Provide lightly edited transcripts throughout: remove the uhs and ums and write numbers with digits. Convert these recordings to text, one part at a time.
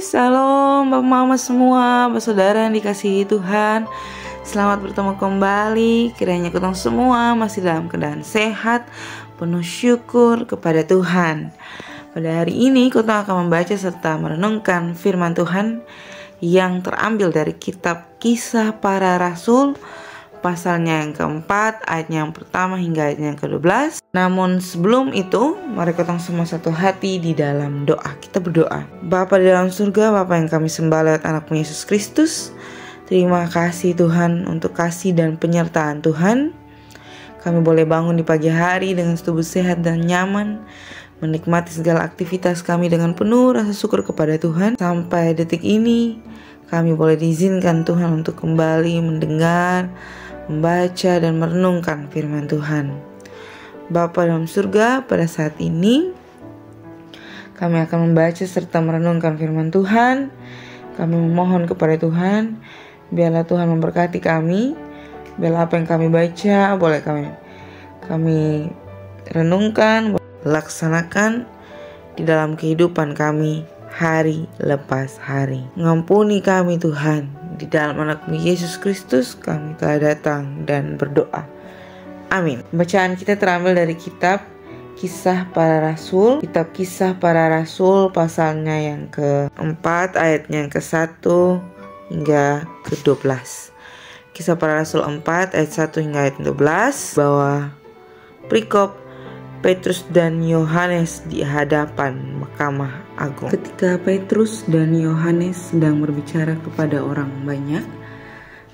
Shalom Bapak Mama semua, Bapak Saudara yang dikasihi Tuhan. Selamat bertemu kembali. Kiranya kita semua masih dalam keadaan sehat, penuh syukur kepada Tuhan. Pada hari ini kita akan membaca serta merenungkan firman Tuhan yang terambil dari kitab Kisah Para Rasul, pasalnya yang keempat, ayatnya yang pertama hingga ayatnya yang ke-12. Namun sebelum itu, mari kita semua satu hati di dalam doa. Kita berdoa. Bapa di dalam surga, Bapa yang kami sembah lewat anakmu Yesus Kristus, terima kasih Tuhan untuk kasih dan penyertaan Tuhan. Kami boleh bangun di pagi hari dengan tubuh sehat dan nyaman, menikmati segala aktivitas kami dengan penuh rasa syukur kepada Tuhan. Sampai detik ini, kami boleh diizinkan Tuhan untuk kembali mendengar, membaca dan merenungkan firman Tuhan. Bapa dalam surga, pada saat ini kami akan membaca serta merenungkan firman Tuhan. Kami memohon kepada Tuhan, biarlah Tuhan memberkati kami. Biarlah apa yang kami baca boleh kami renungkan, laksanakan di dalam kehidupan kami hari lepas hari. Mengampuni kami Tuhan. Di dalam anakmu Yesus Kristus kami telah datang dan berdoa. Amin. Bacaan kita terambil dari kitab Kisah Para Rasul. Kitab Kisah Para Rasul pasalnya yang keempat, ayatnya yang ke-1 hingga ke-12. Kisah Para Rasul 4 ayat 1 hingga ayat 12. Bahwa perikop Petrus dan Yohanes di hadapan Mahkamah Agung. Ketika Petrus dan Yohanes sedang berbicara kepada orang banyak,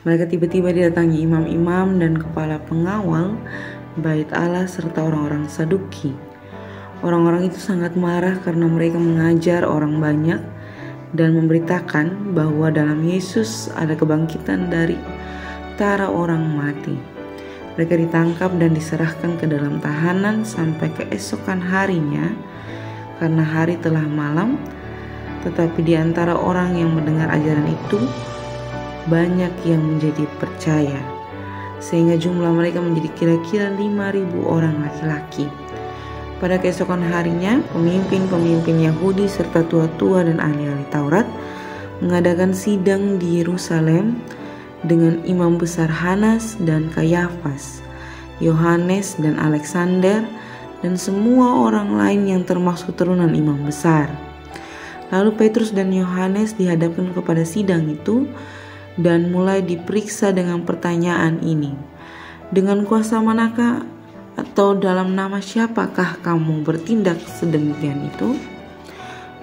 mereka tiba-tiba didatangi imam-imam dan kepala pengawal bait Allah serta orang-orang Saduki. Orang-orang itu sangat marah karena mereka mengajar orang banyak dan memberitakan bahwa dalam Yesus ada kebangkitan dari antara orang mati. Mereka ditangkap dan diserahkan ke dalam tahanan sampai keesokan harinya karena hari telah malam. Tetapi di antara orang yang mendengar ajaran itu banyak yang menjadi percaya, sehingga jumlah mereka menjadi kira-kira 5.000 orang laki-laki. Pada keesokan harinya, pemimpin-pemimpin Yahudi serta tua-tua dan ahli-ahli Taurat mengadakan sidang di Yerusalem dengan imam besar Hanas dan Kayafas, Yohanes dan Alexander, dan semua orang lain yang termasuk turunan imam besar. Lalu Petrus dan Yohanes dihadapkan kepada sidang itu dan mulai diperiksa dengan pertanyaan ini, "Dengan kuasa manakah atau dalam nama siapakah kamu bertindak sedemikian itu?"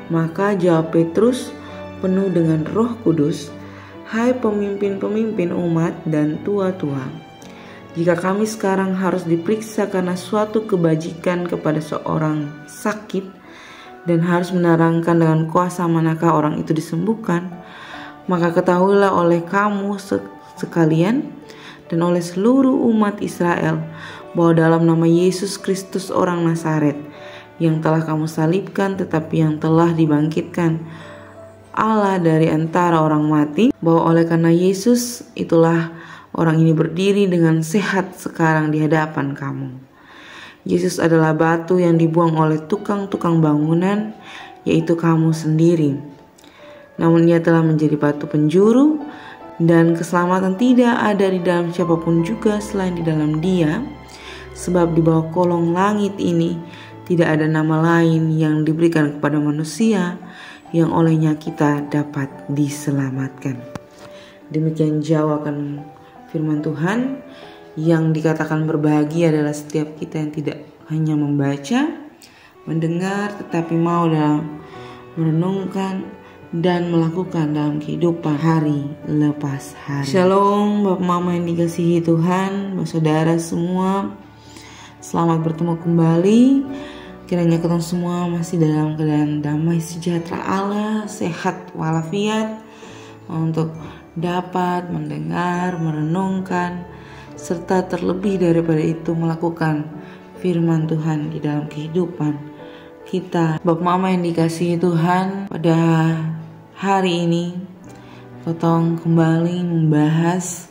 Maka jawab Petrus penuh dengan Roh Kudus, "Hai pemimpin-pemimpin umat dan tua-tua, jika kami sekarang harus diperiksa karena suatu kebajikan kepada seorang sakit dan harus menerangkan dengan kuasa manakah orang itu disembuhkan, maka ketahuilah oleh kamu sekalian dan oleh seluruh umat Israel bahwa dalam nama Yesus Kristus orang Nazaret yang telah kamu salibkan tetapi yang telah dibangkitkan Allah dari antara orang mati, bahwa oleh karena Yesus itulah orang ini berdiri dengan sehat sekarang di hadapan kamu. Yesus adalah batu yang dibuang oleh tukang-tukang bangunan, yaitu kamu sendiri. Namun ia telah menjadi batu penjuru, dan keselamatan tidak ada di dalam siapapun juga selain di dalam Dia, sebab di bawah kolong langit ini tidak ada nama lain yang diberikan kepada manusia yang olehnya kita dapat diselamatkan." Demikian jawaban firman Tuhan. Yang dikatakan berbahagia adalah setiap kita yang tidak hanya membaca, mendengar, tetapi mau dalam merenungkan dan melakukan dalam kehidupan hari lepas hari. Shalom Bapak Mama yang dikasihi Tuhan, Bapak Saudara semua, selamat bertemu kembali. Kiranya kita semua masih dalam keadaan damai sejahtera Allah, sehat walafiat, untuk dapat mendengar, merenungkan, serta terlebih daripada itu melakukan firman Tuhan di dalam kehidupan kita. Bapak Mama yang dikasihi Tuhan, pada hari ini kita kembali membahas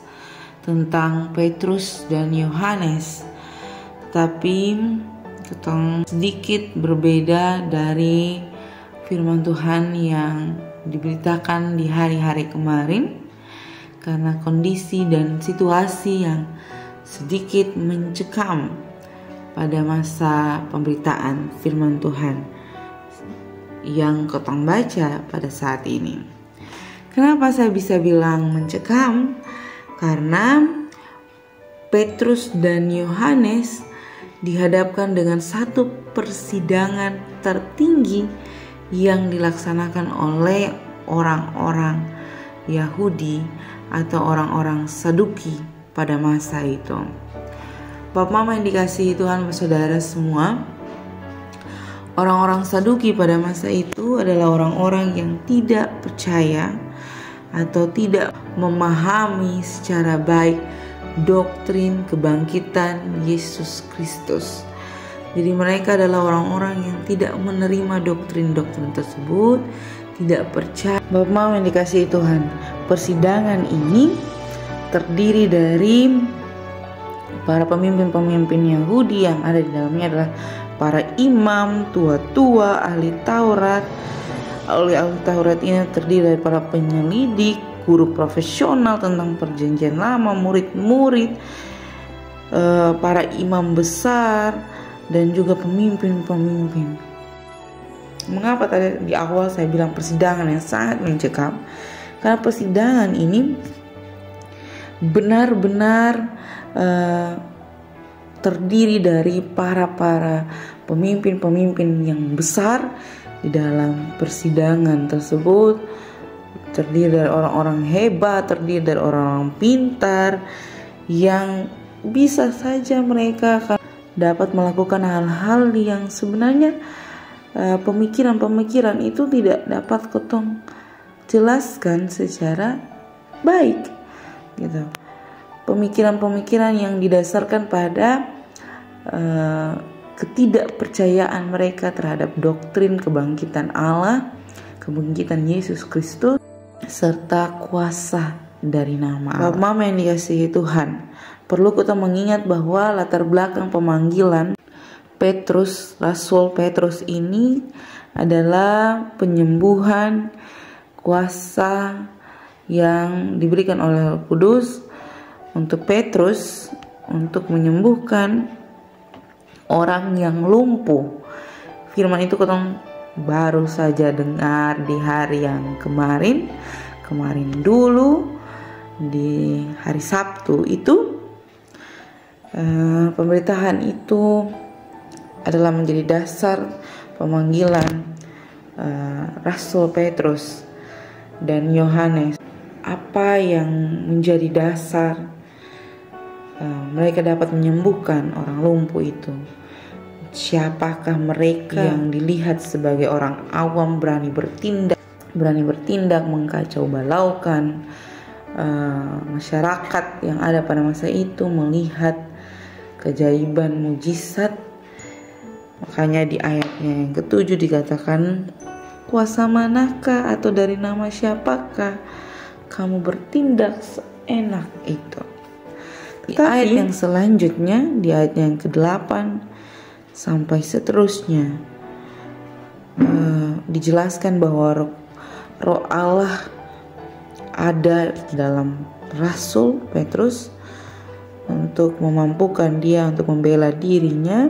tentang Petrus dan Yohanes, tapi kita sedikit berbeda dari firman Tuhan yang diberitakan di hari-hari kemarin karena kondisi dan situasi yang sedikit mencekam pada masa pemberitaan firman Tuhan yang ketong baca pada saat ini. Kenapa saya bisa bilang mencekam? Karena Petrus dan Yohanes dihadapkan dengan satu persidangan tertinggi yang dilaksanakan oleh orang-orang Yahudi atau orang-orang Saduki pada masa itu. Bapak Mama yang dikasihi Tuhan, saudara semua, orang-orang Saduki pada masa itu adalah orang-orang yang tidak percaya atau tidak memahami secara baik doktrin kebangkitan Yesus Kristus. Jadi mereka adalah orang-orang yang tidak menerima doktrin-doktrin tersebut, tidak percaya. Bapak Mama yang dikasihi Tuhan, persidangan ini terdiri dari para pemimpin-pemimpin Yahudi yang ada di dalamnya adalah para imam, tua-tua, ahli Taurat. Ahli Taurat ini terdiri dari para penyelidik, guru profesional tentang perjanjian lama, murid-murid, para imam besar, dan juga pemimpin-pemimpin. Mengapa tadi di awal saya bilang persidangan yang sangat mencekam? Karena persidangan ini benar-benar terdiri dari para pemimpin-pemimpin yang besar di dalam persidangan tersebut. Terdiri dari orang-orang hebat, terdiri dari orang-orang pintar yang bisa saja mereka dapat melakukan hal-hal yang sebenarnya pemikiran-pemikiran itu tidak dapat ketong jelaskan secara baik gitu. Pemikiran-pemikiran yang didasarkan pada ketidakpercayaan mereka terhadap doktrin kebangkitan Allah, kebangkitan Yesus Kristus, serta kuasa dari nama Allah. Bapak Mama yang dikasihi Tuhan, perlu kita mengingat bahwa latar belakang pemanggilan Petrus, Rasul Petrus ini adalah penyembuhan kuasa yang diberikan oleh Roh Kudus untuk Petrus untuk menyembuhkan orang yang lumpuh. Firman itu kita baru saja dengar di hari yang kemarin dulu di hari Sabtu itu. Pemberitaan itu adalah menjadi dasar pemanggilan Rasul Petrus dan Yohanes. Apa yang menjadi dasar mereka dapat menyembuhkan orang lumpuh itu? Siapakah mereka yang dilihat sebagai orang awam berani bertindak mengkacau balaukan masyarakat yang ada pada masa itu, melihat keajaiban mujizat. Makanya di ayatnya yang ke-7 dikatakan, kuasa manakah atau dari nama siapakah kamu bertindak seenak itu? Di ayat yang selanjutnya, di ayat yang ke-8 sampai seterusnya, dijelaskan bahwa Roh Allah ada dalam Rasul Petrus untuk memampukan dia untuk membela dirinya,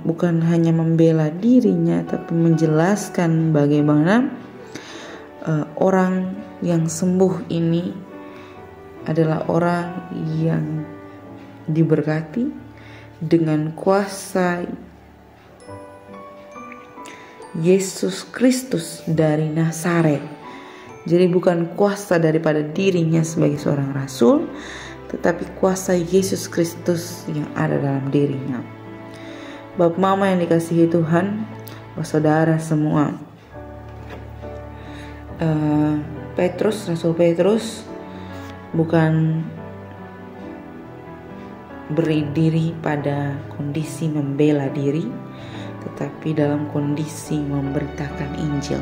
bukan hanya membela dirinya tapi menjelaskan bagaimana orang yang sembuh ini adalah orang yang diberkati dengan kuasa Yesus Kristus dari Nazaret. Jadi bukan kuasa daripada dirinya sebagai seorang rasul, tetapi kuasa Yesus Kristus yang ada dalam dirinya. Bapak Mama yang dikasihi Tuhan, saudara semua, Rasul Petrus bukan berdiri pada kondisi membela diri, tetapi dalam kondisi memberitakan Injil,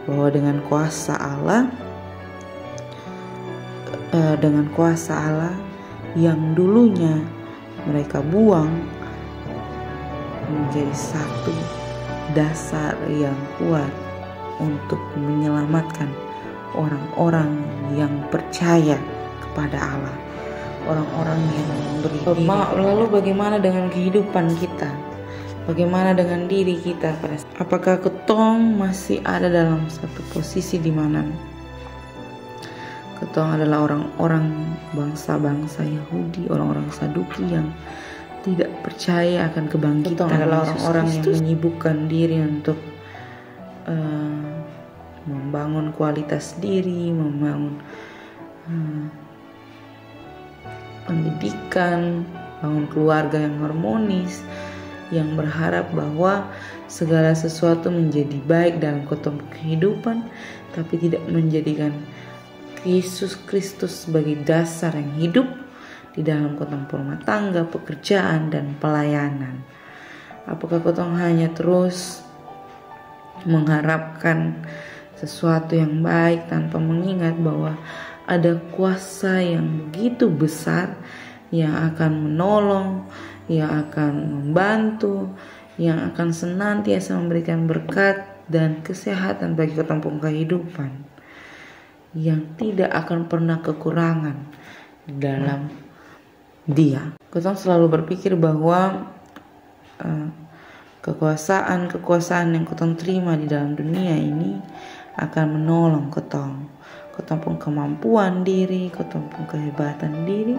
bahwa dengan kuasa Allah yang dulunya mereka buang menjadi satu dasar yang kuat untuk menyelamatkan orang-orang yang percaya kepada Allah, orang-orang yang beriman. Lalu bagaimana dengan kehidupan kita? Bagaimana dengan diri kita? Apakah ketong masih ada dalam satu posisi di mana ketong adalah orang-orang bangsa-bangsa Yahudi, orang-orang Saduki yang tidak percaya akan kebangkitan? Ketong adalah orang-orang yang menyibukkan diri untuk membangun kualitas diri, membangun pendidikan, bangun keluarga yang harmonis, yang berharap bahwa segala sesuatu menjadi baik dalam kehidupan, tapi tidak menjadikan Yesus Kristus sebagai dasar yang hidup di dalam rumah tangga, pekerjaan, dan pelayanan. Apakah ketong hanya terus mengharapkan sesuatu yang baik tanpa mengingat bahwa ada kuasa yang begitu besar yang akan menolong, yang akan membantu, yang akan senantiasa memberikan berkat dan kesehatan bagi ketempung kehidupan, yang tidak akan pernah kekurangan dalam Dia. Kita selalu berpikir bahwa kekuasaan yang ketong terima di dalam dunia ini akan menolong ketong pun kemampuan diri, ketong pun kehebatan diri.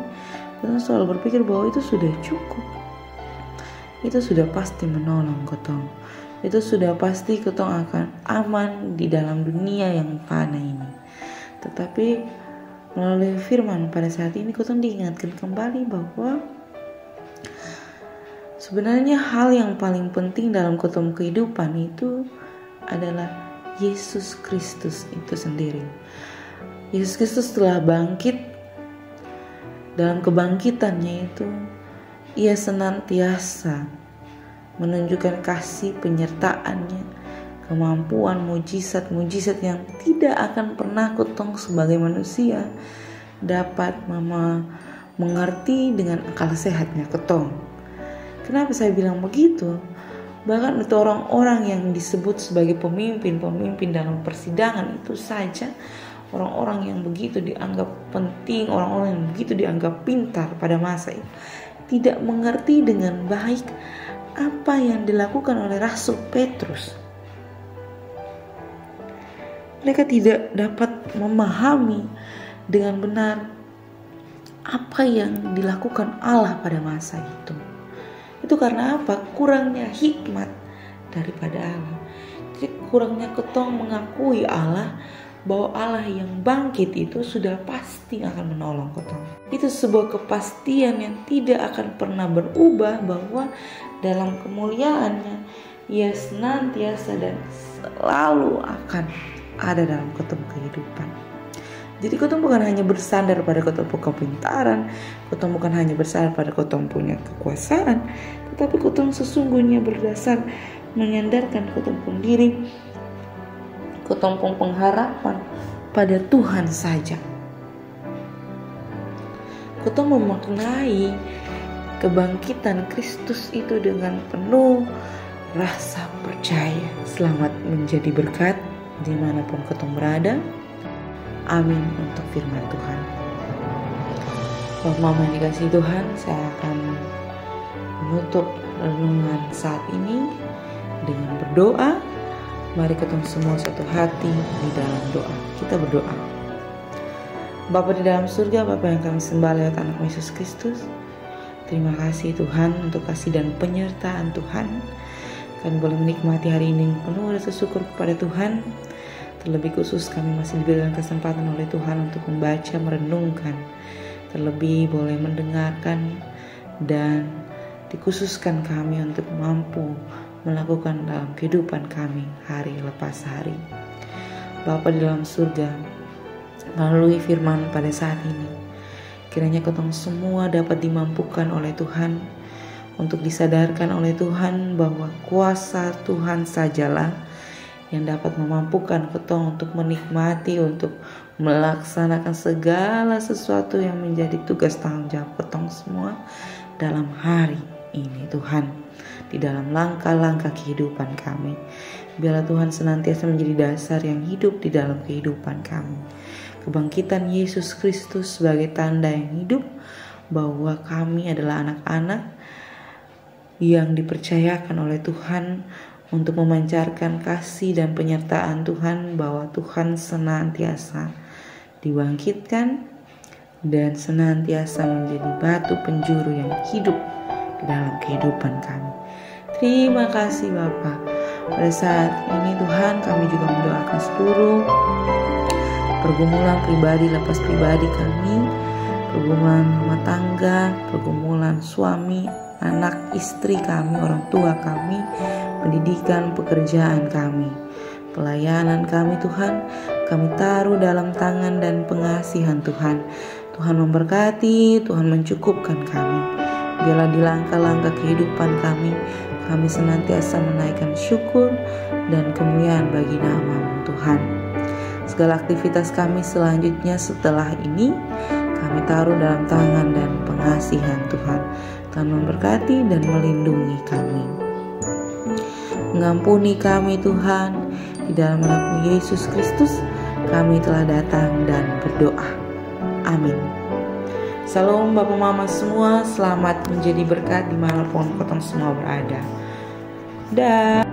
Ketong selalu berpikir bahwa itu sudah cukup, itu sudah pasti menolong ketong, itu sudah pasti ketong akan aman di dalam dunia yang fana ini. Tetapi melalui firman pada saat ini ketong diingatkan kembali bahwa sebenarnya hal yang paling penting dalam ketemu kehidupan itu adalah Yesus Kristus itu sendiri. Yesus Kristus telah bangkit. Dalam kebangkitannya itu, Ia senantiasa menunjukkan kasih penyertaannya, kemampuan, mujizat-mujizat yang tidak akan pernah ketong sebagai manusia dapat mengerti dengan akal sehatnya ketong. Kenapa saya bilang begitu? Bahkan itu orang-orang yang disebut sebagai pemimpin dalam persidangan itu saja, orang-orang yang begitu dianggap penting, orang-orang yang begitu dianggap pintar pada masa itu, tidak mengerti dengan baik apa yang dilakukan oleh Rasul Petrus. Mereka tidak dapat memahami dengan benar apa yang dilakukan Allah pada masa itu. Itu karena apa? Kurangnya hikmat daripada Allah. Jadi kurangnya ketong mengakui Allah, bahwa Allah yang bangkit itu sudah pasti akan menolong ketong. Itu sebuah kepastian yang tidak akan pernah berubah, bahwa dalam kemuliaannya Ia senantiasa dan selalu akan ada dalam ketemu kehidupan. Jadi ketong bukan hanya bersandar pada ketong kepintaran, ketong bukan hanya bersandar pada ketong punya kekuasaan, tetapi ketong sesungguhnya berdasar menyandarkan ketong pun diri, ketong pun pengharapan pada Tuhan saja. Ketong memaknai kebangkitan Kristus itu dengan penuh rasa percaya. Selamat menjadi berkat dimanapun ketong berada. Amin untuk firman Tuhan. Bapak Mama yang dikasihi Tuhan, saya akan menutup renungan saat ini dengan berdoa. Mari ketemu semua satu hati di dalam doa. Kita berdoa. Bapa di dalam surga, Bapa yang kami sembah lewat anak Yesus Kristus, terima kasih Tuhan untuk kasih dan penyertaan Tuhan. Kami boleh menikmati hari ini penuh rasa syukur kepada Tuhan. Terlebih khusus kami masih diberikan kesempatan oleh Tuhan untuk membaca, merenungkan. Terlebih boleh mendengarkan dan dikhususkan kami untuk mampu melakukan dalam kehidupan kami hari lepas hari. Bapa di dalam surga, melalui firman pada saat ini, kiranya ketong semua dapat dimampukan oleh Tuhan, untuk disadarkan oleh Tuhan bahwa kuasa Tuhan sajalah yang dapat memampukan ketong untuk menikmati, untuk melaksanakan segala sesuatu yang menjadi tugas tanggung jawab ketong semua dalam hari ini Tuhan, di dalam langkah-langkah kehidupan kami. Biarlah Tuhan senantiasa menjadi dasar yang hidup di dalam kehidupan kami. Kebangkitan Yesus Kristus sebagai tanda yang hidup bahwa kami adalah anak-anak yang dipercayakan oleh Tuhan untuk memancarkan kasih dan penyertaan Tuhan, bahwa Tuhan senantiasa dibangkitkan dan senantiasa menjadi batu penjuru yang hidup di dalam kehidupan kami. Terima kasih Bapa. Pada saat ini Tuhan, kami juga mendoakan seluruh pergumulan pribadi, lepas pribadi kami, pergumulan rumah tangga, pergumulan suami, anak, istri kami, orang tua kami, pendidikan, pekerjaan kami, pelayanan kami Tuhan, kami taruh dalam tangan dan pengasihan Tuhan. Tuhan memberkati, Tuhan mencukupkan kami. Biarlah di langkah-langkah kehidupan kami senantiasa menaikkan syukur dan kemuliaan bagi nama-Mu Tuhan. Segala aktivitas kami selanjutnya setelah ini kami taruh dalam tangan dan pengasihan Tuhan. Tuhan memberkati dan melindungi kami. Mengampuni kami Tuhan, di dalam nama Yesus Kristus kami telah datang dan berdoa. Amin. Salam Bapak Mama semua, selamat menjadi berkat dimanapun kotong semua berada. Dah.